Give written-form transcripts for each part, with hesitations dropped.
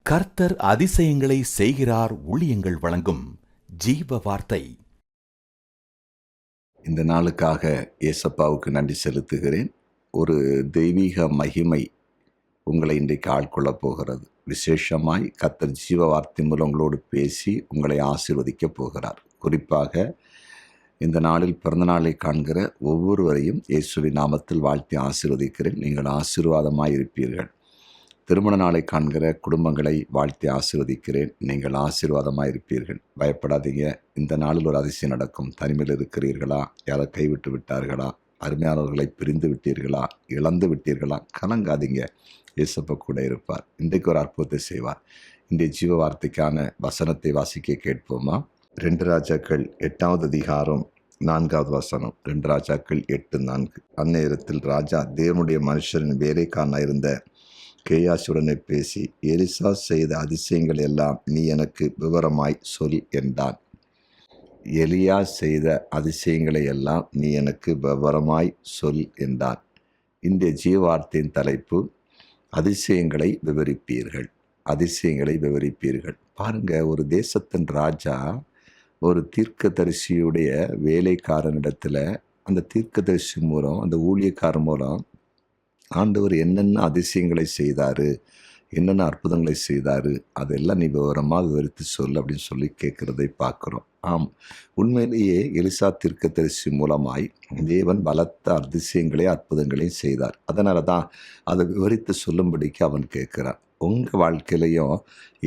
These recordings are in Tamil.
கர்த்தர் அதிசயங்களை செய்கிறார். ஊழியங்கள் வழங்கும் ஜீவ வார்த்தை. இந்த நாளுக்காக ஏசப்பாவுக்கு நன்றி செலுத்துகிறேன். ஒரு தெய்வீக மகிமை உங்களை இன்றைக்கு ஆட்கொள்ளப் போகிறது. விசேஷமாய் கர்த்தர் ஜீவ வார்த்தை மூலம் உங்களோடு பேசி உங்களை ஆசீர்வதிக்கப் போகிறார். குறிப்பாக இந்த நாளில் பிறந்தநாளை காண்கிற ஒவ்வொருவரையும் இயேசுவின் நாமத்தில் வாழ்த்தி ஆசீர்வதிக்கிறேன். நீங்கள் ஆசீர்வாதமாய் இருப்பீர்கள். திருமண நாளை காண்கிற குடும்பங்களை வாழ்த்தி ஆசீர்வதிக்கிறேன். நீங்கள் ஆசீர்வாதமாக இருப்பீர்கள். பயப்படாதீங்க. இந்த நாளில் ஒரு அதிசயம் நடக்கும். தனிமையில் இருக்கிறீர்களா? யாரை கைவிட்டு விட்டார்களா? அருமையானவர்களை பிரிந்து விட்டீர்களா? இழந்து விட்டீர்களா? கலங்காதீங்க. இயேசப்பா கூட இருப்பார். இன்றைக்கு ஒரு அற்புதத்தை செய்வார். இன்றைய ஜீவ வார்த்தைக்கான வசனத்தை வாசிக்க கேட்போமா? 2 ராஜாக்கள் 8வது அதிகாரம் 4வது வசனம். 2 ராஜாக்கள் 8:4. அந்நேரத்தில் ராஜா தேவனுடைய மனுஷரின் வேலைக்காரனாக இருந்த கேயாசுடனே பேசி, எலிசா செய்த அதிசயங்கள் எல்லாம் நீ எனக்கு விவரமாய் சொல் என்றான். எலியா செய்த அதிசயங்களை எல்லாம் நீ எனக்கு விவரமாய் சொல் என்றான். இன்றைய ஜீவார்த்தையின் தலைப்பு, அதிசயங்களை விவரிப்பீர்கள். அதிசயங்களை விவரிப்பீர்கள். பாருங்க, ஒரு தேசத்தின் ராஜா ஒரு தீர்க்கதரிசியுடைய வேலைக்காரனிடத்தில் அந்த தீர்க்கதரிசி மூலம், அந்த ஊழியக்காரன் மூலம் ஆண்டவர் என்னென்ன அதிசயங்களை செய்தார், என்னென்ன அற்புதங்களை செய்தார், அதெல்லாம் நீ விவரமாக விவரித்து சொல் அப்படின்னு சொல்லி கேட்குறதை பார்க்குறோம். ஆம், உண்மையிலேயே எலிசா தீர்க்கதரிசி மூலமாய் தேவன் பலத்த அதிசயங்களே அற்புதங்களையும் செய்தார். அதனால தான் அதை விவரித்து சொல்லும்படிக்கு அவன் கேட்குறான். உங்கள் வாழ்க்கையிலையும்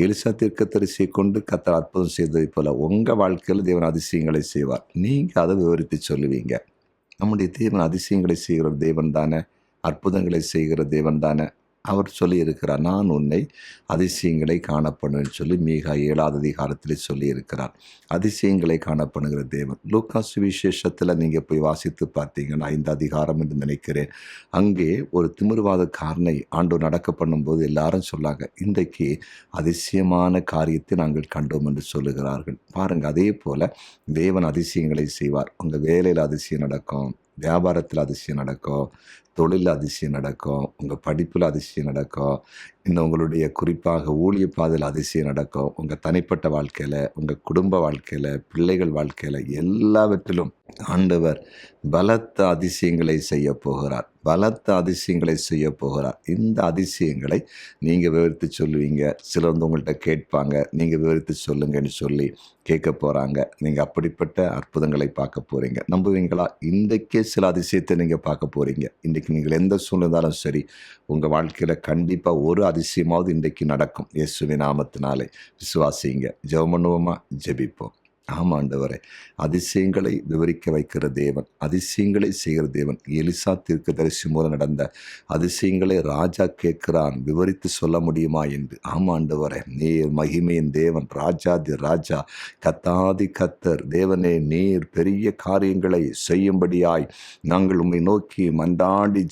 எலிசா தீர்க்கதரிசியை கொண்டு கர்த்தர் அற்புதம் செய்ததை போல உங்கள் வாழ்க்கையில் தேவன் அதிசயங்களை செய்வார். நீங்கள் அதை விவரித்து சொல்லுவீங்க. நம்முடைய தேவன் அதிசயங்களை செய்கிற தேவன் தானே, அற்புதங்களை செய்கிற தேவன் தானே. அவர் சொல்லியிருக்கிறார், நான் உன்னை அதிசயங்களை காணப்படுவேன்னு சொல்லி மீகா 7வது அதிகாரத்திலே சொல்லியிருக்கிறார். அதிசயங்களை காணப்படுகிற தேவன். லூக்கா சுவிசேஷத்தில் நீங்கள் போய் வாசித்து பார்த்தீங்கன்னா 5 அதிகாரம் என்று நினைக்கிறேன். அங்கே ஒரு திமிர்வாதக்காரனை ஆண்டவர் நடக்க பண்ணும்போது எல்லாரும் சொல்லாங்க, இன்றைக்கு அதிசயமான காரியத்தை நாங்கள் கண்டோம் என்று சொல்லுகிறார்கள். பாருங்கள், அதே போல் தேவன் அதிசயங்களை செய்வார். உங்கள் வேலையில் அதிசயம் நடக்கும், வியாபாரத்தில் அதிசயம் நடக்கும், தொழிலில் அதிசயம் நடக்கும், உங்கள் படிப்பில் அதிசயம் நடக்கும், இன்னும் உங்களுடைய குறிப்பாக ஊழிய பாதையில் அதிசயம் நடக்கும், உங்கள் தனிப்பட்ட வாழ்க்கையில், உங்கள் குடும்ப வாழ்க்கையில், பிள்ளைகள் வாழ்க்கையில், எல்லாவற்றிலும் ஆண்டவர் பலத்த அதிசயங்களை செய்ய போகிறார். பலத்த அதிசயங்களை செய்ய போகிறார். இந்த அதிசயங்களை நீங்கள் விவரித்து சொல்லுவீங்க. சிலர் வந்து உங்கள்கிட்ட கேட்பாங்க, நீங்கள் விவரித்து சொல்லுங்கன்னு சொல்லி கேட்க போகிறாங்க. நீங்கள் அப்படிப்பட்ட அற்புதங்களை பார்க்க போகிறீங்க. நம்புவீங்களா? இன்றைக்கே சில அதிசயத்தை நீங்கள் பார்க்க போகிறீங்க. இன்றைக்கு நீங்கள் எந்த சூழ்நிலையும் சரி, உங்கள் வாழ்க்கையில் கண்டிப்பாக ஒரு அதிசயமாவது இன்றைக்கு நடக்கும். இயேசுவின் நாமத்தினாலே விசுவாசிங்க. ஜெபம் பண்ணுவோமா? ஜெபிப்போம். ஆமாண்டவரே, அதிசயங்களை விவரிக்க வைக்கிற தேவன், அதிசயங்களை செய்கிற தேவன். எலிசா தீர்க்கதரிசி மூலம் நடந்த அதிசயங்களை ராஜா கேட்கிறான், விவரித்து சொல்ல முடியுமா என்று. ஆமாண்டவரே, நீர் மகிமையின் தேவன், ராஜாதி ராஜா, கத்தாதி கத்தர் தேவனே, நீர் பெரிய காரியங்களை செய்யும்படியாய் நாங்கள் உம்மை நோக்கி மன்றாடி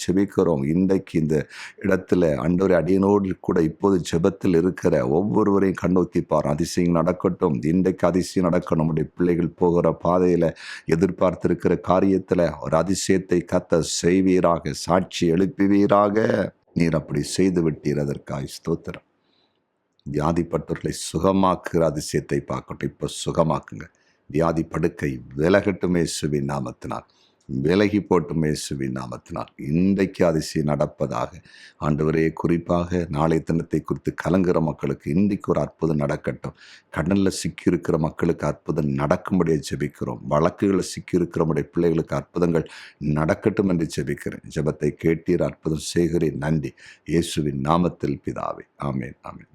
செபிக்கிறோம். இன்றைக்கு இந்த இடத்துல ஆண்டவரே, அடியனோடு கூட இப்போது ஜெபத்தில் இருக்கிற ஒவ்வொருவரையும் கண்ணோக்கி பார். அதிசயம் நடக்கட்டும். இன்றைக்கு அதிசயம் நடக்கணும். நம்முடைய பிள்ளைகள் போகிற பாதையில் எதிர்பார்த்திருக்கிற காரியத்தில் ஒரு அதிசயத்தை கர்த்தர் செய்வீராக, சாட்சி எழுப்புவீராக. நீர் அப்படி செய்து விட்டீர், அதற்காய் ஸ்தோத்திரம். வியாதிப்பட்டவர்களை சுகமாக்குகிற அதிசயத்தை பார்க்கட்டும். இப்போ சுகமாக்குங்க. வியாதி படுக்கை விலகட்டும் இயேசுவின் நாமத்தினால். விலகி போட்டும் இயேசுவின் நாமத்தினால். இன்றைக்கு அதிசயம் நடப்பதாக. ஆண்டவரே, குறிப்பாக நாளை தினத்தை குறித்து கலங்குகிற மக்களுக்கு இன்றைக்கு ஒரு அற்புதம் நடக்கட்டும். கடலில் சிக்கியிருக்கிற மக்களுக்கு அற்புதம் நடக்கும்படியே ஜெபிக்கிறோம். வழக்குகளில் சிக்கியிருக்கிற நம்முடைய பிள்ளைகளுக்கு அற்புதங்கள் நடக்கட்டும் என்று ஜெபிக்கிறேன். ஜெபத்தை கேட்டீர், அற்புதம் செய்கிறேன். நன்றி. இயேசுவின் நாமத்தில் பிதாவே. ஆமேன், ஆமேன்.